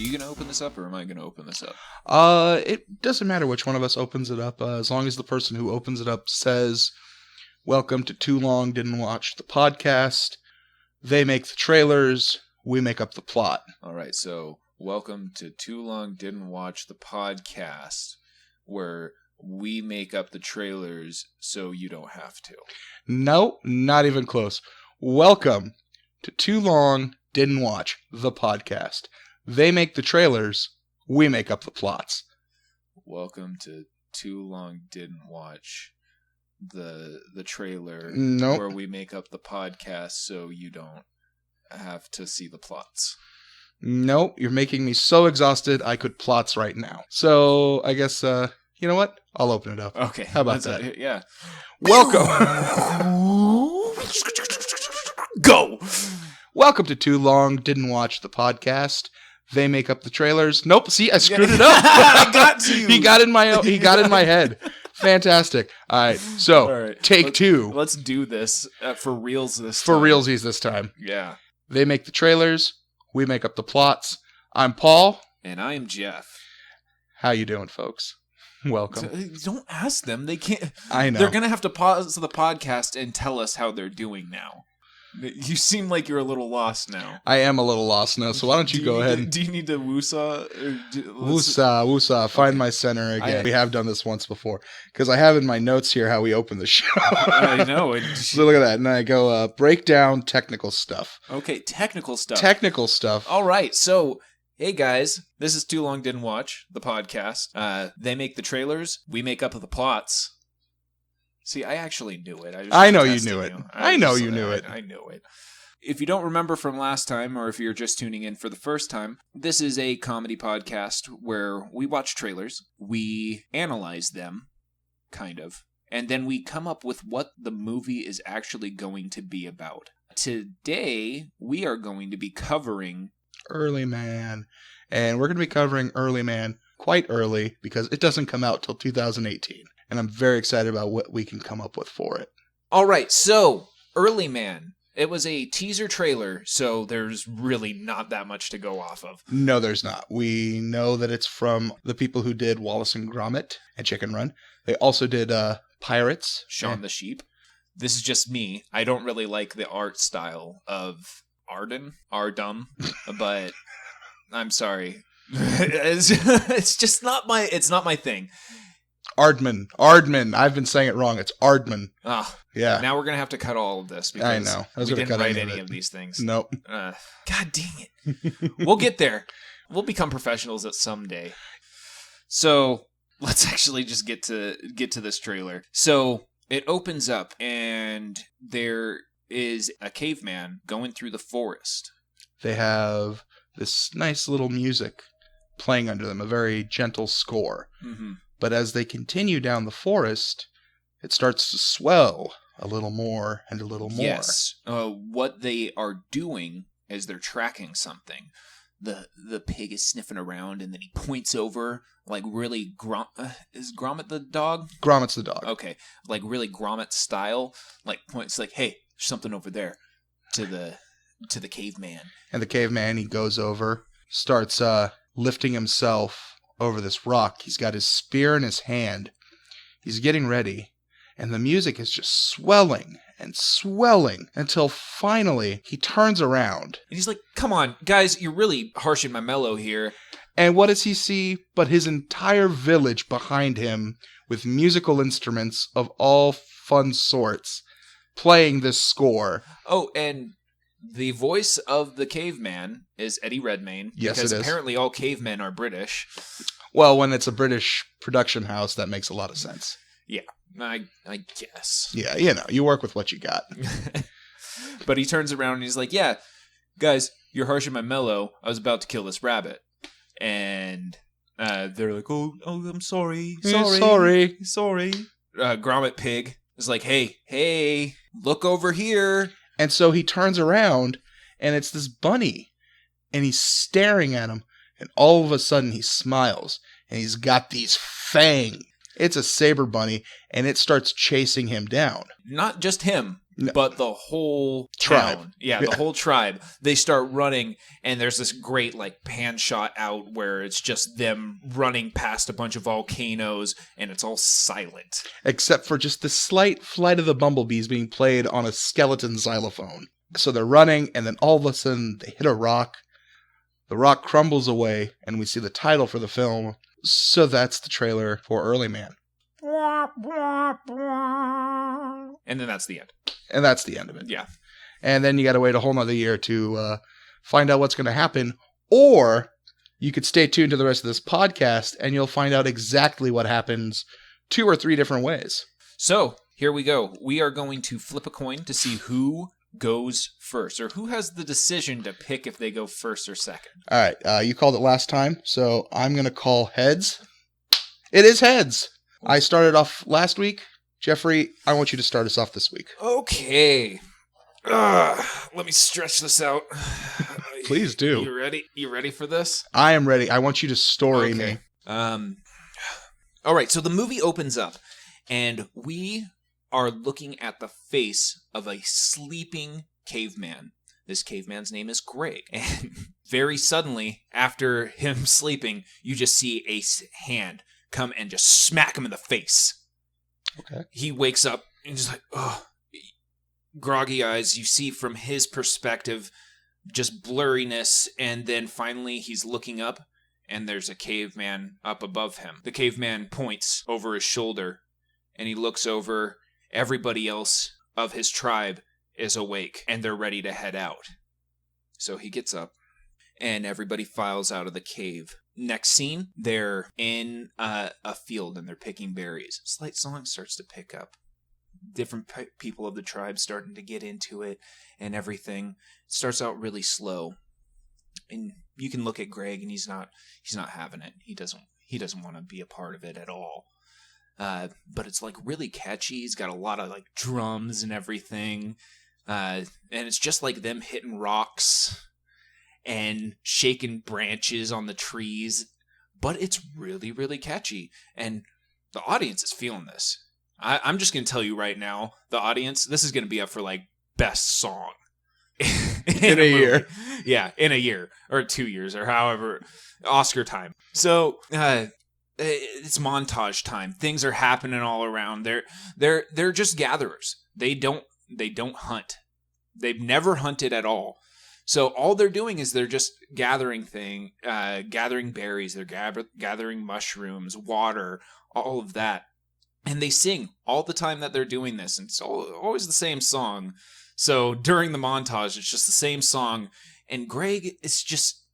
you going to open this up or am I going to open this up? It doesn't matter which one of us opens it up, as long as the person who opens it up says, "Welcome to Too Long Didn't Watch the Podcast. They make the trailers, we make up the plot." All right, so welcome to Too Long Didn't Watch the Podcast, where we make up the trailers so you don't have to. No, not even close. Welcome to Too Long Didn't Watch the Podcast. They make the trailers, we make up the plots. Welcome to Too Long Didn't Watch the trailer, Nope. where we make up the podcast so you don't have to see the plots. Nope, you're making me so exhausted I could plots right now. So, I guess, you know what? I'll open it up. Okay. How about that? Yeah. Welcome! Go! Welcome to Too Long Didn't Watch the Podcast. They make up the trailers. Nope, see, I screwed it up. I got you. He got in my head. Fantastic. All right, so take two. Let's do this for reals this For time. realsies this time. Yeah. They make the trailers. We make up the plots. I'm Paul. And I am Geoff. How you doing, folks? Welcome. Don't ask them. They can't. I know. They're going to have to pause the podcast and tell us how they're doing now. You seem like you're a little lost now. I am a little lost now, so why don't you go ahead? Do you need to woosah? Woosah. Find my center again. We have done this once before. Because I have in my notes here how we open the show. I know. So look at that. And I go, break down technical stuff. Okay, technical stuff. Technical stuff. All right, so... Hey guys, this is Too Long Didn't Watch, the podcast. They make the trailers, we make up the plots. See, I actually knew it. I know you knew it. I know you knew it. I knew it. If you don't remember from last time, or if you're just tuning in for the first time, this is a comedy podcast where we watch trailers, we analyze them, kind of, and then we come up with what the movie is actually going to be about. Today, we are going to be covering Early Man. And we're going to be covering Early Man quite early because it doesn't come out till 2018. And I'm very excited about what we can come up with for it. All right, so Early Man. It was a teaser trailer, so there's really not that much to go off of. No, there's not. We know that it's from the people who did Wallace and Gromit and Chicken Run. They also did Pirates. Shaun the Sheep. This is just me. I don't really like the art style of Ardum, but I'm sorry. It's just not my thing. Aardman. I've been saying it wrong. It's Aardman. Oh, yeah. Now we're going to have to cut all of this because I know. we didn't write any of these things. Nope. God dang it. We'll get there. We'll become professionals at some day. So let's actually just get to this trailer. So it opens up and there is a caveman going through the forest. They have this nice little music playing under them, a very gentle score. Mm-hmm. But as they continue down the forest, it starts to swell a little more and a little more. Yes. What they are doing is they're tracking something. The pig is sniffing around and then he points over like really is Gromit the dog? Gromit's the dog. Okay. Like really Gromit style, like points like, hey, there's something over there to the caveman. And the caveman, he goes over, starts lifting himself over this rock. He's got his spear in his hand. He's getting ready. And the music is just swelling and swelling until finally he turns around. And he's like, come on, guys, you're really harshing my mellow here. And what does he see but his entire village behind him with musical instruments of all fun sorts playing this score. Oh, and the voice of the caveman is Eddie Redmayne. Yes, because it is. Apparently all cavemen are British. Well, when it's a British production house, that makes a lot of sense. Yeah, I guess. Yeah, you work with what you got. But he turns around and he's like, yeah, guys, you're harshing my mellow. I was about to kill this rabbit. And they're like, oh, I'm sorry. Sorry. Gromit Pig is like, hey, look over here. And so he turns around, and it's this bunny, and he's staring at him, and all of a sudden he smiles, and he's got these fangs. It's a saber bunny, and it starts chasing him down. Not just him. No. but the whole Tribe. town, the whole tribe, they start running, and there's this great like pan shot out where it's just them running past a bunch of volcanoes, and it's all silent. Except for just the slight flight of the bumblebees being played on a skeleton xylophone. So they're running, and then all of a sudden they hit a rock. The rock crumbles away, and we see the title for the film. So that's the trailer for Early Man. And then that's the end. And that's the end of it. Yeah. And then you got to wait a whole nother year to find out what's going to happen. Or you could stay tuned to the rest of this podcast, and you'll find out exactly what happens 2 or 3 different ways. So here we go. We are going to flip a coin to see who goes first, or who has the decision to pick if they go first or second. All right. You called it last time, so I'm going to call heads. It is heads. I started off last week. Jeffrey, I want you to start us off this week. Okay. Let me stretch this out. Please do. You ready? You ready for this? I am ready. I want you to story me. All right. So the movie opens up, and we are looking at the face of a sleeping caveman. This caveman's name is Greg. And very suddenly, after him sleeping, you just see a hand come and just smack him in the face. Okay. He wakes up and just like, groggy eyes. You see from his perspective just blurriness, and then finally he's looking up, and there's a caveman up above him. The caveman points over his shoulder, and he looks over. Everybody else of his tribe is awake, and they're ready to head out. So he gets up, and everybody files out of the cave. Next scene, they're in a field, and they're picking berries. Slight song starts to pick up. Different people of the tribe starting to get into it, and everything. It starts out really slow, and you can look at Greg, and he's not having it. He doesn't want to be a part of it at all. But it's like really catchy. He's got a lot of like drums and everything. And it's just like them hitting rocks and shaking branches on the trees. But it's really, really catchy. And the audience is feeling this. I'm just going to tell you right now, the audience, this is going to be up for like best song. in a year. Yeah, in a year or 2 years or however, Oscar time. So, it's montage time. Things are happening all around. They're just gatherers. They don't hunt. They've never hunted at all. So all they're doing is they're just gathering berries. They're gathering mushrooms, water, all of that. And they sing all the time that they're doing this. And it's always the same song. So during the montage, it's just the same song. And Greg is just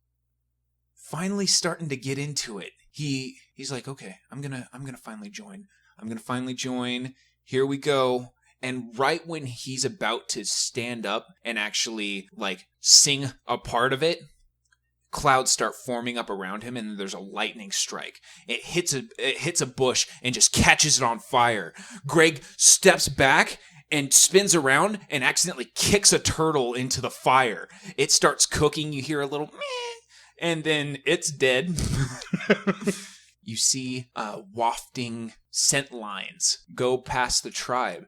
finally starting to get into it. He's like, okay, I'm gonna finally join. I'm gonna finally join. Here we go. And right when he's about to stand up and actually like sing a part of it, clouds start forming up around him, and there's a lightning strike. It hits a bush and just catches it on fire. Greg steps back and spins around and accidentally kicks a turtle into the fire. It starts cooking. You hear a little meh, and then it's dead. You see wafting scent lines go past the tribe,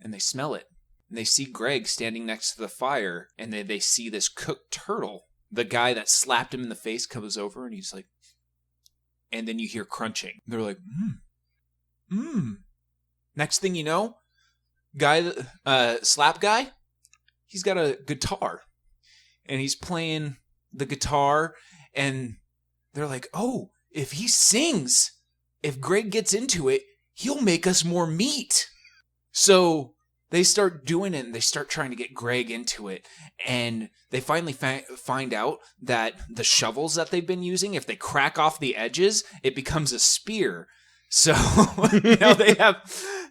and they smell it. And they see Greg standing next to the fire, and they see this cooked turtle. The guy that slapped him in the face comes over, and he's like, and then you hear crunching. They're like, Next thing you know, slap guy, he's got a guitar, and he's playing the guitar, and they're like, oh, if he sings, if Greg gets into it, he'll make us more meat. So they start doing it, and they start trying to get Greg into it. And they finally find out that the shovels that they've been using, if they crack off the edges, it becomes a spear. So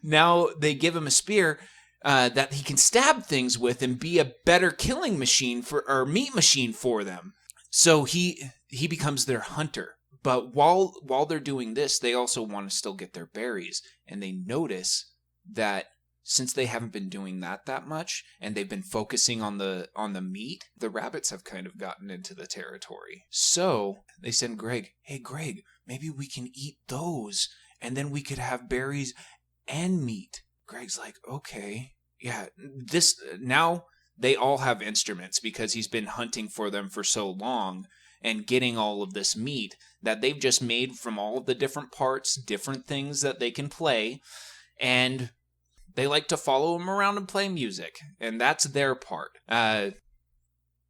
now they give him a spear that he can stab things with and be a better killing machine or meat machine for them. So he becomes their hunter. But while they're doing this, they also want to still get their berries. And they notice that since they haven't been doing that much, and they've been focusing on the meat, the rabbits have kind of gotten into the territory. So they send Greg, hey Greg, maybe we can eat those, and then we could have berries and meat. Greg's like, okay. Yeah, now they all have instruments because he's been hunting for them for so long and getting all of this meat that they've just made from all of the different parts, different things that they can play, and they like to follow him around and play music, and that's their part.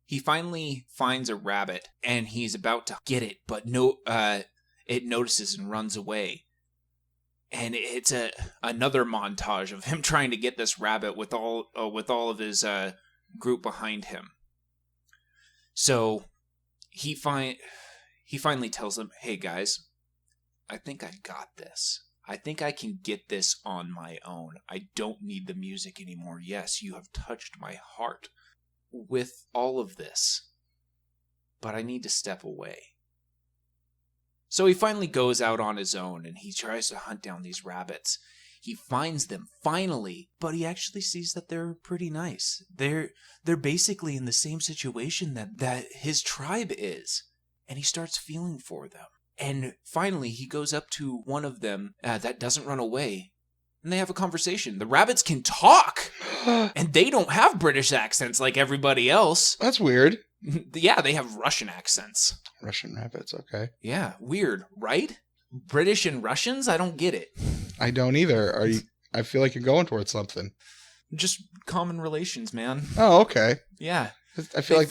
He finally finds a rabbit, and he's about to get it, but it notices and runs away. And it's another montage of him trying to get this rabbit with all of his group behind him. So he finally tells them, "Hey guys, I think I got this. I think I can get this on my own. I don't need the music anymore. Yes, you have touched my heart with all of this, but I need to step away." So he finally goes out on his own and he tries to hunt down these rabbits. He finds them finally, but he actually sees that they're pretty nice. They're basically in the same situation that his tribe is, and he starts feeling for them. And finally, he goes up to one of them that doesn't run away, and they have a conversation. The rabbits can talk, and they don't have British accents like everybody else. That's weird. Yeah, they have Russian accents. Russian rabbits, okay. Yeah, weird, right? British and Russians? I don't get it. I don't either. I feel like you're going towards something. Just common relations, man. Oh, okay. Yeah. I feel like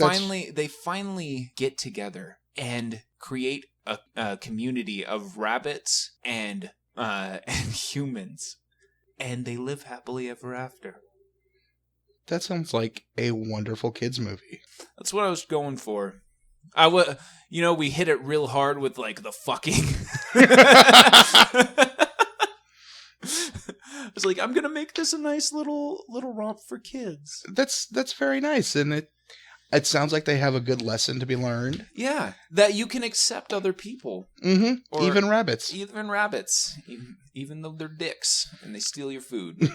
they finally get together and create a community of rabbits and humans, and they live happily ever after. That sounds like a wonderful kids movie. That's what I was going for. We hit it real hard with like the fucking. I was like, I'm gonna make this a nice little romp for kids. That's very nice, and it sounds like they have a good lesson to be learned. Yeah, that you can accept other people. Mm-hmm. Even rabbits. Even though they're dicks and they steal your food.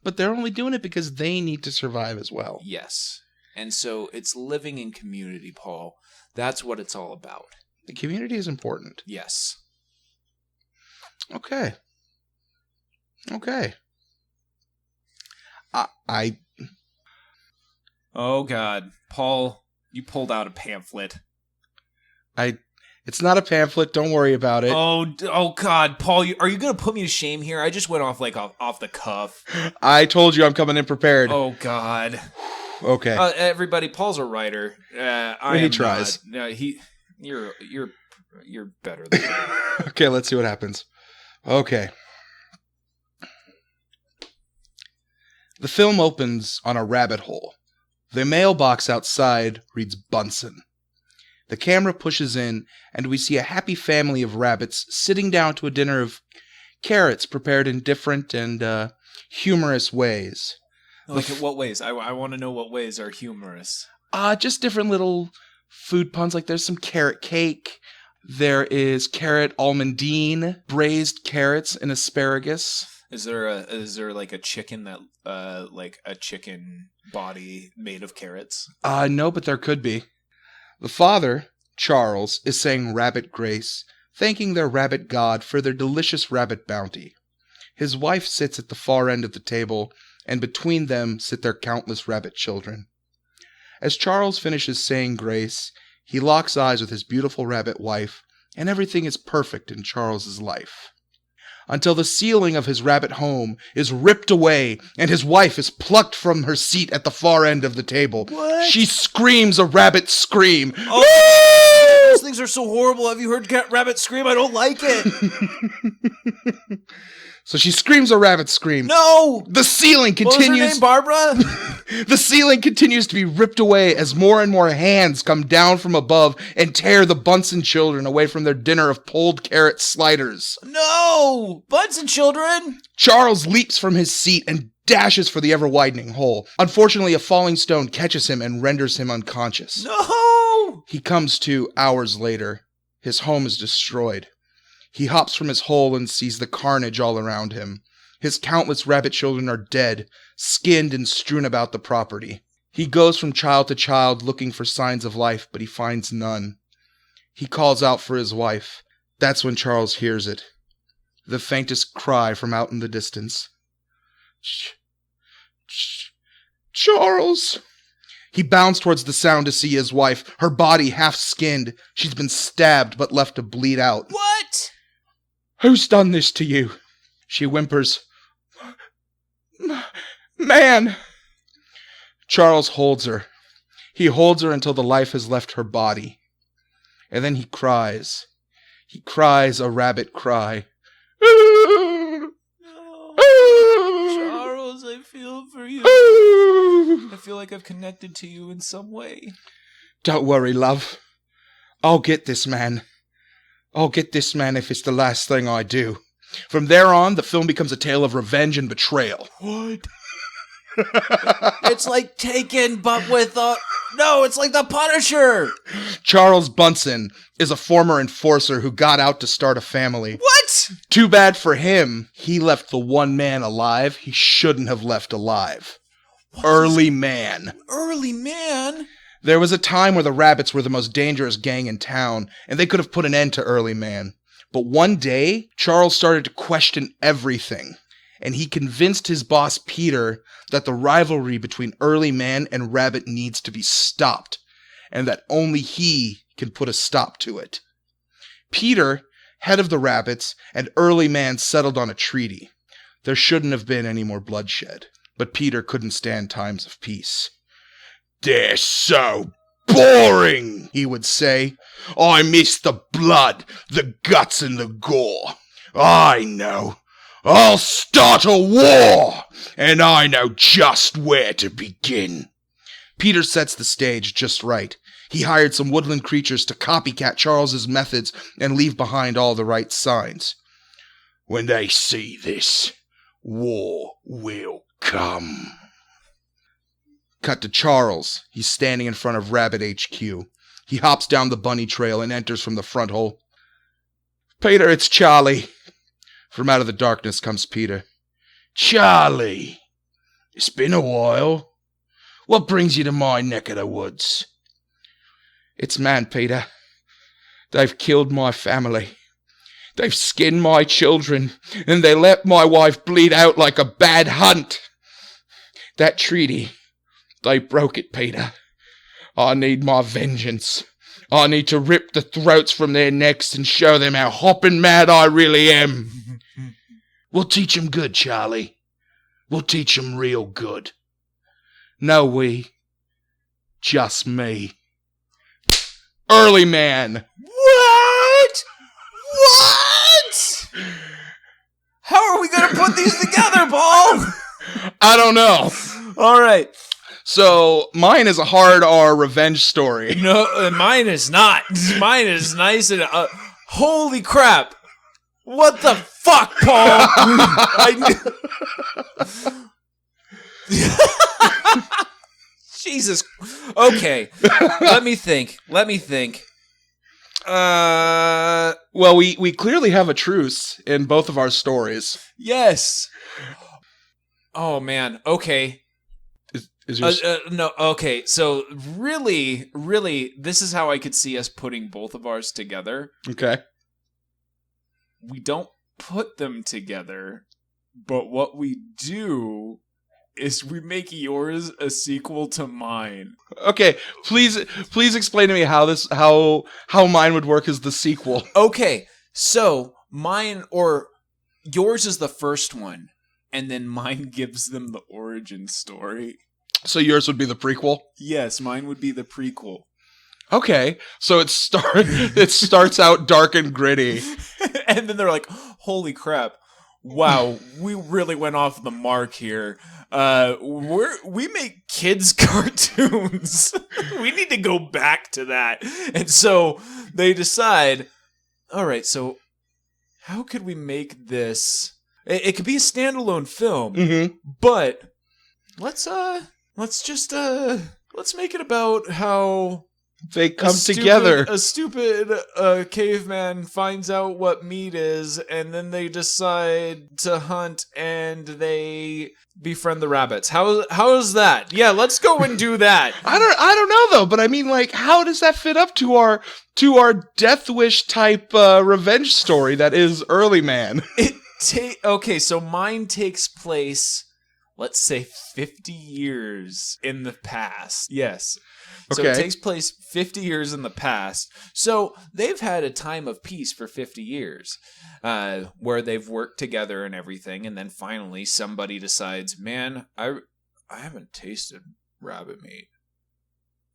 But they're only doing it because they need to survive as well. Yes. And so it's living in community, Paul. That's what it's all about. The community is important. Yes. Okay. Oh, God. Paul, you pulled out a pamphlet. It's not a pamphlet. Don't worry about it. Oh God, Paul, are you going to put me to shame here? I just went off off the cuff. I told you I'm coming in prepared. Oh God. Okay. Everybody, Paul's a writer. He tries. You're better than me. Okay, let's see what happens. Okay. The film opens on a rabbit hole. The mailbox outside reads Bunsen. The camera pushes in, and we see a happy family of rabbits sitting down to a dinner of carrots prepared in different and humorous ways. Like what ways? I want to know what ways are humorous. Just different little food puns. Like there's some carrot cake. There is carrot almondine, braised carrots and asparagus. Is there like a chicken that like a chicken body made of carrots? No, but there could be. The father, Charles, is saying rabbit grace, thanking their rabbit god for their delicious rabbit bounty. His wife sits at the far end of the table, and between them sit their countless rabbit children. As Charles finishes saying grace, he locks eyes with his beautiful rabbit wife, and everything is perfect in Charles's life. Until the ceiling of his rabbit home is ripped away and his wife is plucked from her seat at the far end of the table. What? She screams a rabbit scream. Oh, those things are so horrible. Have you heard rabbit scream? I don't like it. So she screams a rabbit scream. No! The ceiling continues. What was her name, Barbara? The ceiling continues to be ripped away as more and more hands come down from above and tear the Bunsen children away from their dinner of pulled carrot sliders. No! Bunsen children! Charles leaps from his seat and dashes for the ever-widening hole. Unfortunately, a falling stone catches him and renders him unconscious. No! He comes to hours later. His home is destroyed. He hops from his hole and sees the carnage all around him. His countless rabbit children are dead, skinned and strewn about the property. He goes from child to child looking for signs of life, but he finds none. He calls out for his wife. That's when Charles hears it. The faintest cry from out in the distance. Shh. Shh. Charles. He bounced towards the sound to see his wife, her body half-skinned. She's been stabbed but left to bleed out. What? Who's done this to you? She whimpers. Man! Charles holds her. He holds her until the life has left her body. And then he cries. He cries a rabbit cry. No. Charles, I feel for you. I feel like I've connected to you in some way. Don't worry, love. I'll get this man. I'll get this man if it's the last thing I do. From there on, the film becomes a tale of revenge and betrayal. What? It's like Taken, but with no, it's like The Punisher! Charles Bunsen is a former enforcer who got out to start a family. What? Too bad for him, he left the one man alive he shouldn't have left alive. Early Man. Early Man? There was a time where the Rabbits were the most dangerous gang in town, and they could have put an end to Early Man. But one day, Charles started to question everything, and he convinced his boss Peter that the rivalry between Early Man and Rabbit needs to be stopped, and that only he can put a stop to it. Peter, head of the Rabbits, and Early Man settled on a treaty. There shouldn't have been any more bloodshed, but Peter couldn't stand times of peace. "They're so boring," he would say. "I miss the blood, the guts, and the gore. I know. I'll start a war, and I know just where to begin." Peter sets the stage just right. He hired some woodland creatures to copycat Charles's methods and leave behind all the right signs. "When they see this, war will come." Cut to Charles. He's standing in front of Rabbit HQ. He hops down the bunny trail and enters from the front hole. "Peter, it's Charlie." From out of the darkness comes Peter. "Charlie, it's been a while. What brings you to my neck of the woods?" "It's man, Peter. They've killed my family. They've skinned my children, and they let my wife bleed out like a bad hunt. That treaty, they broke it, Peter. I need my vengeance. I need to rip the throats from their necks and show them how hoppin' mad I really am. We'll teach 'em good, Charlie. We'll teach 'em real good. No we. Just me. Early Man." What? What? How are we going to put these together, Paul? I don't know. All right. So, mine is a hard R revenge story. No, mine is not. Mine is nice and... holy crap. What the fuck, Paul? Jesus. Okay. Let me think. Well, we clearly have a truce in both of our stories. Yes. Oh, man. Okay. Is yours... no, okay. So, really, this is how I could see us putting both of ours together. Okay. We don't put them together, but what we do is we make yours a sequel to mine. Okay, please explain to me how mine would work as the sequel. Okay, so mine or yours is the first one, and then mine gives them the origin story. So yours would be the prequel? Yes, mine would be the prequel. Okay, so it starts out dark and gritty. And then they're like, holy crap. Wow, we really went off the mark here. We make kids cartoons. We need to go back to that. And so they decide, all right, so how could we make this? It could be a standalone film, but let's make it about how they come together. A stupid caveman finds out what meat is, and then they decide to hunt, and they befriend the rabbits. How is that? Yeah, let's go and do that. I don't know though, but I mean, like, how does that fit up to our Death Wish type revenge story that is Early Man? Okay, so mine takes place let's say 50 years in the past. Yes. So Okay. it takes place 50 years in the past. So they've had a time of peace for 50 years where they've worked together and everything. And then finally somebody decides, man, I haven't tasted rabbit meat.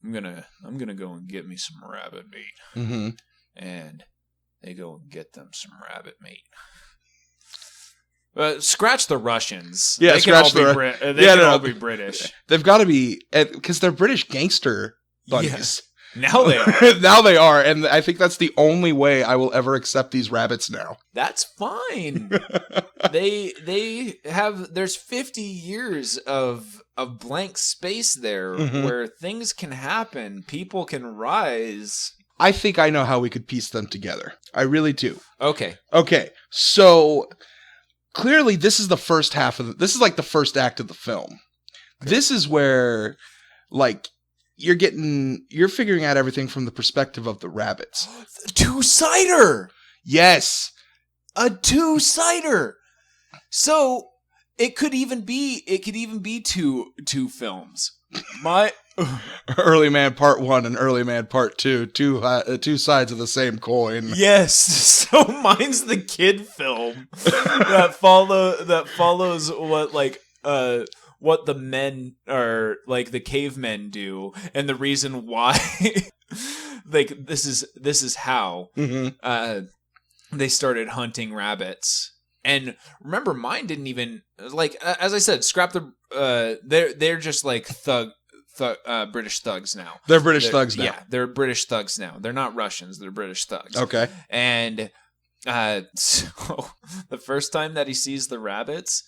I'm gonna go and get me some rabbit meat. Mm-hmm. And they go and get them some rabbit meat. Scratch the Russians. Yeah, they can all scratch be British. They've got to be, because they're British gangster buddies. Yeah. Now they are. Now they are, and I think that's the only way I will ever accept these rabbits now. That's fine. There's 50 years of blank space there where things can happen, people can rise. I think I know how we could piece them together. I really do. Okay. So clearly this is the first half of this is like the first act of the film. Okay. This is where like you're figuring out everything from the perspective of the rabbits. A two-sider. Yes. A two-sider. So it could even be two films. My Early Man Part 1 and Early Man Part 2, two sides of the same coin. Yes. So mine's the kid film that follows what the men or like the cavemen do, and the reason why like this is how they started hunting rabbits. And remember, mine didn't even, like, as I said, scrap the they're just like British thugs now. They're British thugs now. Yeah, they're British thugs now. They're not Russians. They're British thugs. Okay. And so the first time that he sees the rabbits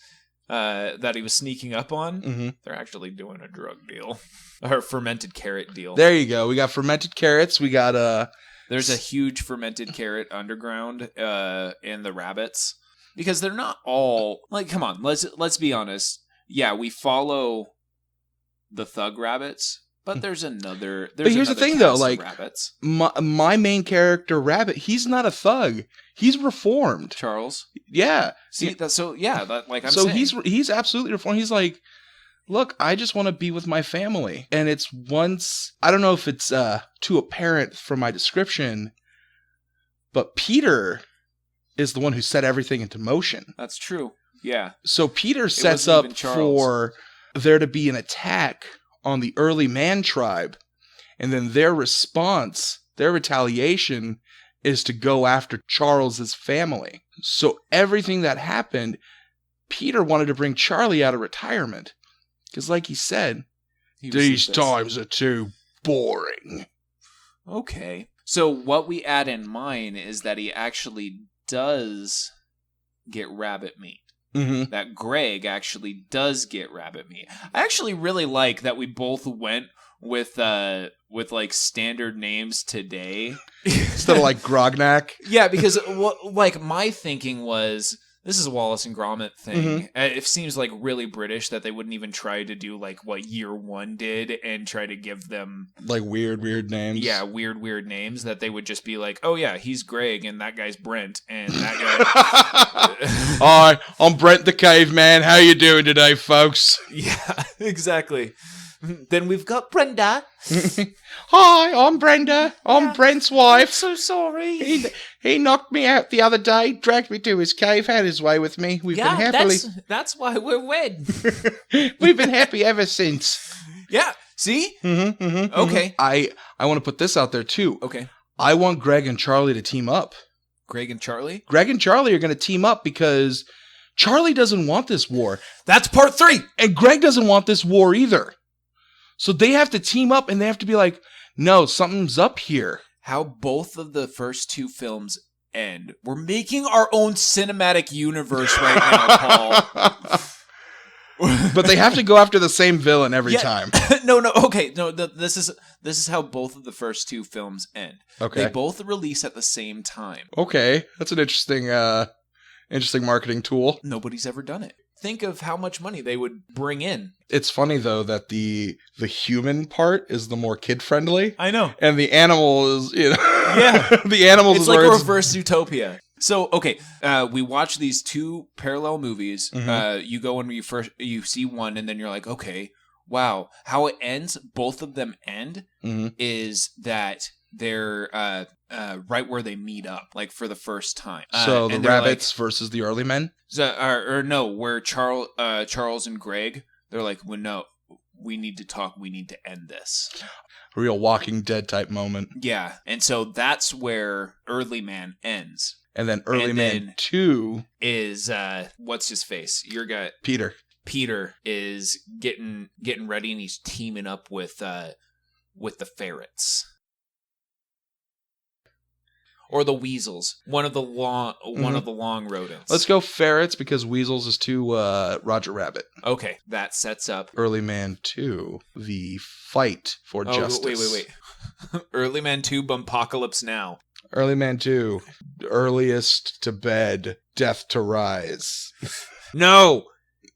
that he was sneaking up on, they're actually doing a drug deal or fermented carrot deal. There you go. We got fermented carrots. We got There's a huge fermented carrot underground in the rabbits, because they're not all like. Come on, let's be honest. Yeah, we follow the thug rabbits, but there's another. But here's the thing, though. Like rabbits. My main character, Rabbit, he's not a thug. He's reformed. Charles. Yeah. See, that's so. Yeah, that like I'm so saying. he's absolutely reformed. He's like, look, I just want to be with my family, and it's once. I don't know if it's too apparent from my description, but Peter is the one who set everything into motion. That's true. Yeah. So Peter sets up for there to be an attack on the early man tribe, and then their response, their retaliation, is to go after Charles's family. So everything that happened, Peter wanted to bring Charlie out of retirement, because like he said, these times are too boring. Okay. So what we add in mine is that he actually does get rabbit meat. Mm-hmm. That Greg actually does get rabbit meat. I actually really like that we both went with like standard names today instead of like Grognak. Yeah, because like my thinking was, this is a Wallace and Gromit thing. Mm-hmm. It seems like really British that they wouldn't even try to do like what Year One did and try to give them like weird names. Yeah, weird names. That they would just be like, oh yeah, he's Greg and that guy's Brent and that guy. Hi, I'm Brent the Caveman. How you doing today, folks? Yeah, exactly. Then we've got Brenda. Hi, I'm Brenda. I'm Brent's wife. I'm so sorry. He knocked me out the other day, dragged me to his cave, had his way with me. We've been happily. That's why we're wed. We've been happy ever since. Yeah. See? Okay. I want to put this out there too. Okay. I want Greg and Charlie to team up. Greg and Charlie? Greg and Charlie are going to team up because Charlie doesn't want this war. That's part 3. And Greg doesn't want this war either. So they have to team up and they have to be like, no, something's up here. How both of the first 2 films end. We're making our own cinematic universe right now, Paul. But they have to go after the same villain every time. No, okay. No, this is how both of the first 2 films end. Okay. They both release at the same time. Okay. That's an interesting marketing tool. Nobody's ever done it. Think of how much money they would bring in. It's funny though that the human part is the more kid friendly. I know. And the animal is, yeah. The animals it's is like where a reverse Zootopia. So, okay, we watch these two parallel movies. You go and you see one, and then you're like, okay, wow. How it ends, both of them end, is that they're right where they meet up, like for the first time. So the rabbits versus the early men? Or no, where Charles and Greg, they're like, well, no, we need to talk. We need to end this. A real Walking Dead type moment. Yeah, and so that's where Early Man ends. And then Early Man 2 is what's his face? Your guy Peter. Peter is getting ready, and he's teaming up with the ferrets. Or the weasels. One of the long rodents. Let's go ferrets because weasels is too Roger Rabbit. Okay, that sets up Early Man 2, the fight for justice. Wait. Early Man 2, Bumpocalypse Now. Early Man 2, earliest to bed, death to rise. No!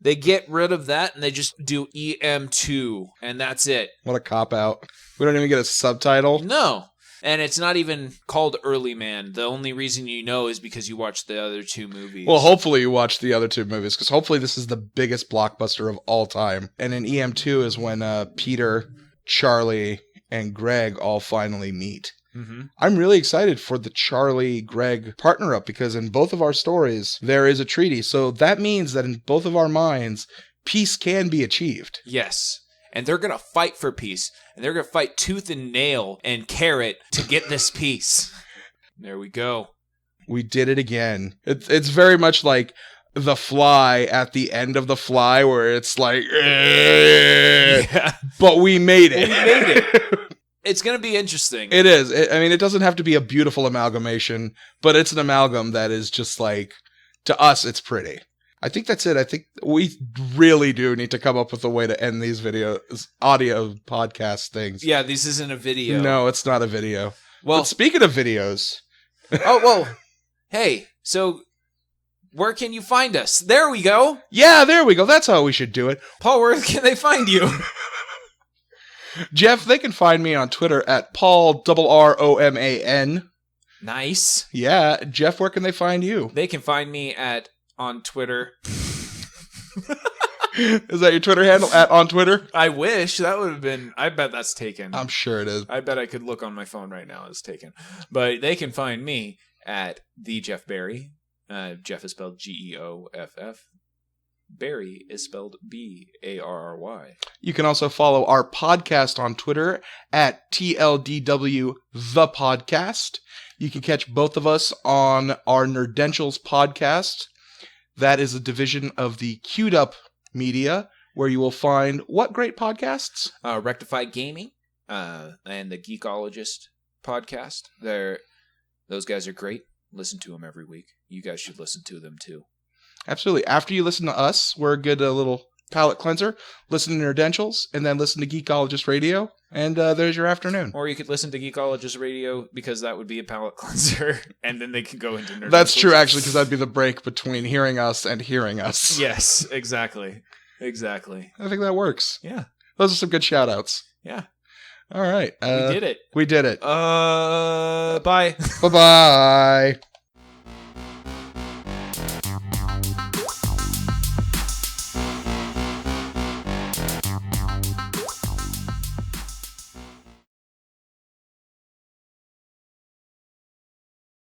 They get rid of that and they just do EM2, and that's it. What a cop-out. We don't even get a subtitle. No. And it's not even called Early Man. The only reason you know is because you watched the other two movies. Well, hopefully you watched the other two movies, because hopefully this is the biggest blockbuster of all time. And in EM2 is when Peter, Charlie, and Greg all finally meet. Mm-hmm. I'm really excited for the Charlie-Greg partner-up, because in both of our stories, there is a treaty. So that means that in both of our minds, peace can be achieved. Yes. And they're going to fight for peace. And they're going to fight tooth and nail and carrot to get this peace. There we go. We did it again. It's very much like The Fly at the end of The Fly, where it's like, yeah. But we made it. We made it. It's going to be interesting. It is. It doesn't have to be a beautiful amalgamation, but it's an amalgam that is just like, to us, it's pretty. I think that's it. I think we really do need to come up with a way to end these audio podcast things. Yeah, this isn't a video. No, it's not a video. Well, but speaking of videos. Oh, well, hey, so where can you find us? There we go. Yeah, there we go. That's how we should do it. Paul, where can they find you? Jeff, they can find me on Twitter at Paul Roman. Nice. Yeah, Jeff, where can they find you? They can find me on Twitter. Is that your Twitter handle, on Twitter? I wish. That would have been... I bet that's taken. I'm sure it is. I bet I could look on my phone right now. It's taken. But they can find me at the Geoff Barry. Geoff is spelled Geoff. Barry is spelled Barry. You can also follow our podcast on Twitter at TLDW The Podcast. You can catch both of us on our Nerdentials podcast. That is a division of the Queued Up Media, where you will find what great podcasts? Rectify Gaming and the Geekologist podcast. Those guys are great. Listen to them every week. You guys should listen to them too. Absolutely. After you listen to us, we're a good little palate cleanser. Listen to Nerdentials, and then listen to Geekologist Radio, and there's your afternoon. Or you could listen to Geekologist Radio, because that would be a palate cleanser, and then they could go into Nerdentials. That's true, actually, because that'd be the break between hearing us and hearing us. Yes, exactly. Exactly. I think that works. Yeah. Those are some good shout-outs. Yeah. All right. We did it. We did it. Bye. Bye-bye.